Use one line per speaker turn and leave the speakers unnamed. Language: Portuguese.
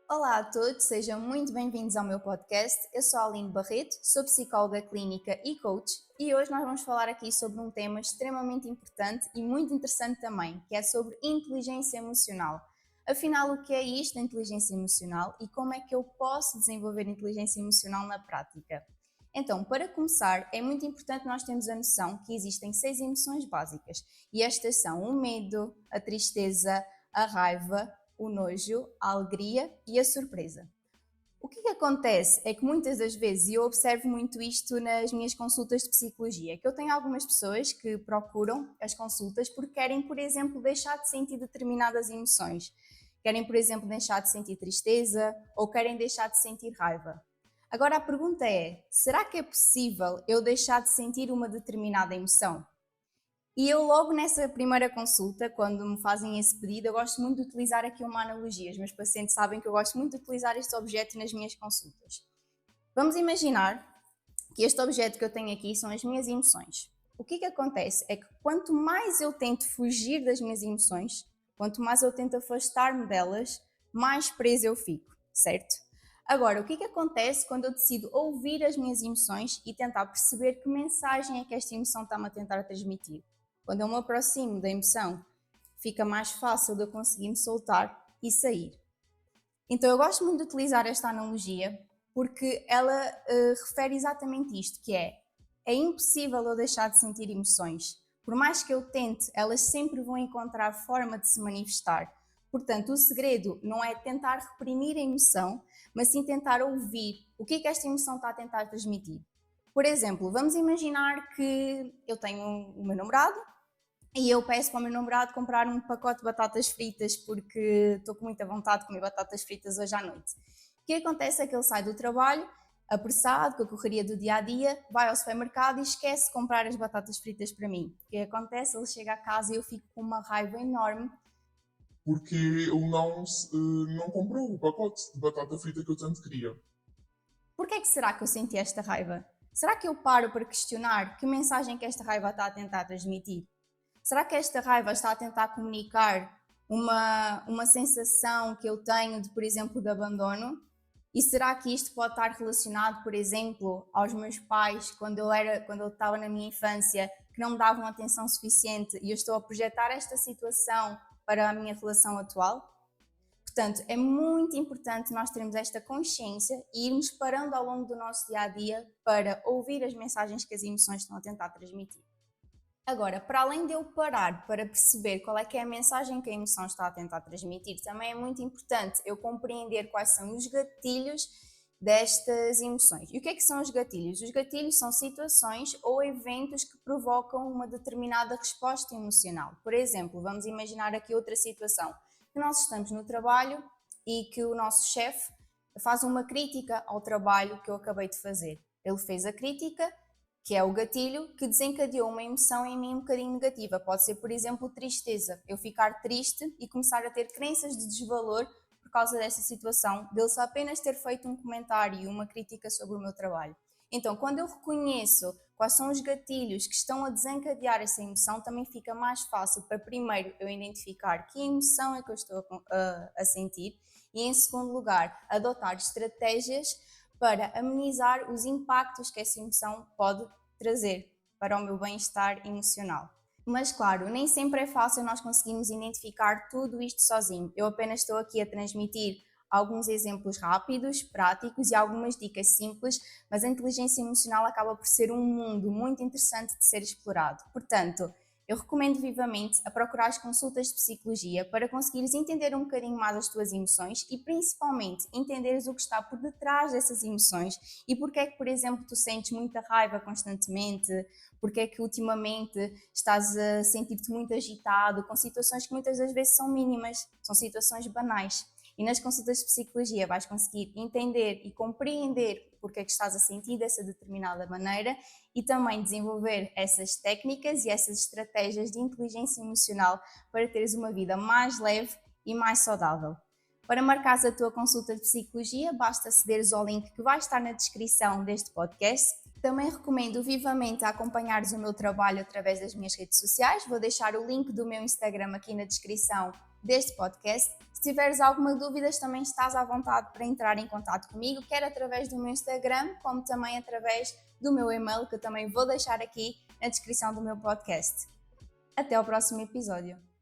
Olá a todos, sejam muito bem-vindos ao meu podcast. Eu sou a Aline Barreto, sou psicóloga clínica e coach e hoje nós vamos falar aqui sobre um tema extremamente importante e muito interessante também, que é sobre inteligência emocional. Afinal, o que é isto, a inteligência emocional, e como é que eu posso desenvolver inteligência emocional na prática? Então, para começar, é muito importante nós termos a noção que existem 6 emoções básicas e estas são o medo, a tristeza, a raiva, o nojo, a alegria e a surpresa. O que acontece é que muitas das vezes, e eu observo muito isto nas minhas consultas de psicologia, que eu tenho algumas pessoas que procuram as consultas porque querem, por exemplo, deixar de sentir determinadas emoções. Querem, por exemplo, deixar de sentir tristeza ou querem deixar de sentir raiva. Agora a pergunta é: será que é possível eu deixar de sentir uma determinada emoção? E eu logo nessa primeira consulta, quando me fazem esse pedido, eu gosto muito de utilizar aqui uma analogia. Os meus pacientes sabem que eu gosto muito de utilizar este objeto nas minhas consultas. Vamos imaginar que este objeto que eu tenho aqui são as minhas emoções. O que acontece é que quanto mais eu tento fugir das minhas emoções, quanto mais eu tento afastar-me delas, mais presa eu fico, certo? Agora, o que acontece quando eu decido ouvir as minhas emoções e tentar perceber que mensagem é que esta emoção está-me a tentar transmitir? Quando eu me aproximo da emoção, fica mais fácil de eu conseguir me soltar e sair. Então eu gosto muito de utilizar esta analogia porque ela refere exatamente isto, que é impossível eu deixar de sentir emoções. Por mais que eu tente, elas sempre vão encontrar forma de se manifestar. Portanto, o segredo não é tentar reprimir a emoção, mas sim tentar ouvir o que esta emoção está a tentar transmitir. Por exemplo, vamos imaginar que eu tenho o meu namorado e eu peço para o meu namorado comprar um pacote de batatas fritas porque estou com muita vontade de comer batatas fritas hoje à noite. O que acontece é que ele sai do trabalho, apressado, com a correria do dia a dia, vai ao supermercado e esquece de comprar as batatas fritas para mim. O que acontece? Ele chega a casa e eu fico com uma raiva enorme.
Porque ele não comprou o pacote de batata frita que eu tanto queria.
Porquê é que será que eu senti esta raiva? Será que eu paro para questionar que mensagem que esta raiva está a tentar transmitir? Será que esta raiva está a tentar comunicar uma sensação que eu tenho de, por exemplo, de abandono? E será que isto pode estar relacionado, por exemplo, aos meus pais, quando eu estava na minha infância, que não me davam atenção suficiente e eu estou a projetar esta situação para a minha relação atual? Portanto, é muito importante nós termos esta consciência e irmos parando ao longo do nosso dia a dia para ouvir as mensagens que as emoções estão a tentar transmitir. Agora, para além de eu parar para perceber qual é que é a mensagem que a emoção está a tentar transmitir, também é muito importante eu compreender quais são os gatilhos destas emoções. E o que é que são os gatilhos? Os gatilhos são situações ou eventos que provocam uma determinada resposta emocional. Por exemplo, vamos imaginar aqui outra situação, que nós estamos no trabalho e que o nosso chefe faz uma crítica ao trabalho que eu acabei de fazer. Ele fez a crítica, que é o gatilho que desencadeou uma emoção em mim um bocadinho negativa. Pode ser, por exemplo, tristeza. Eu ficar triste e começar a ter crenças de desvalor por causa dessa situação, dele só apenas ter feito um comentário e uma crítica sobre o meu trabalho. Então, quando eu reconheço quais são os gatilhos que estão a desencadear essa emoção, também fica mais fácil para, primeiro, eu identificar que emoção é que eu estou a sentir e, em segundo lugar, adotar estratégias para amenizar os impactos que essa emoção pode trazer para o meu bem-estar emocional. Mas claro, nem sempre é fácil nós conseguirmos identificar tudo isto sozinho. Eu apenas estou aqui a transmitir alguns exemplos rápidos, práticos e algumas dicas simples, mas a inteligência emocional acaba por ser um mundo muito interessante de ser explorado. Portanto, eu recomendo vivamente a procurar as consultas de psicologia para conseguires entender um bocadinho mais as tuas emoções e principalmente entenderes o que está por detrás dessas emoções e porque é que, por exemplo, tu sentes muita raiva constantemente, porque é que ultimamente estás a sentir-te muito agitado com situações que muitas das vezes são mínimas, são situações banais. E nas consultas de psicologia vais conseguir entender e compreender porque é que estás a sentir dessa determinada maneira e também desenvolver essas técnicas e essas estratégias de inteligência emocional para teres uma vida mais leve e mais saudável. Para marcares a tua consulta de psicologia, basta acederes ao link que vai estar na descrição deste podcast. Também recomendo vivamente acompanhares o meu trabalho através das minhas redes sociais. Vou deixar o link do meu Instagram aqui na descrição deste podcast. Se tiveres alguma dúvida, também estás à vontade para entrar em contato comigo, quer através do meu Instagram, como também através do meu e-mail, que eu também vou deixar aqui na descrição do meu podcast. Até ao próximo episódio.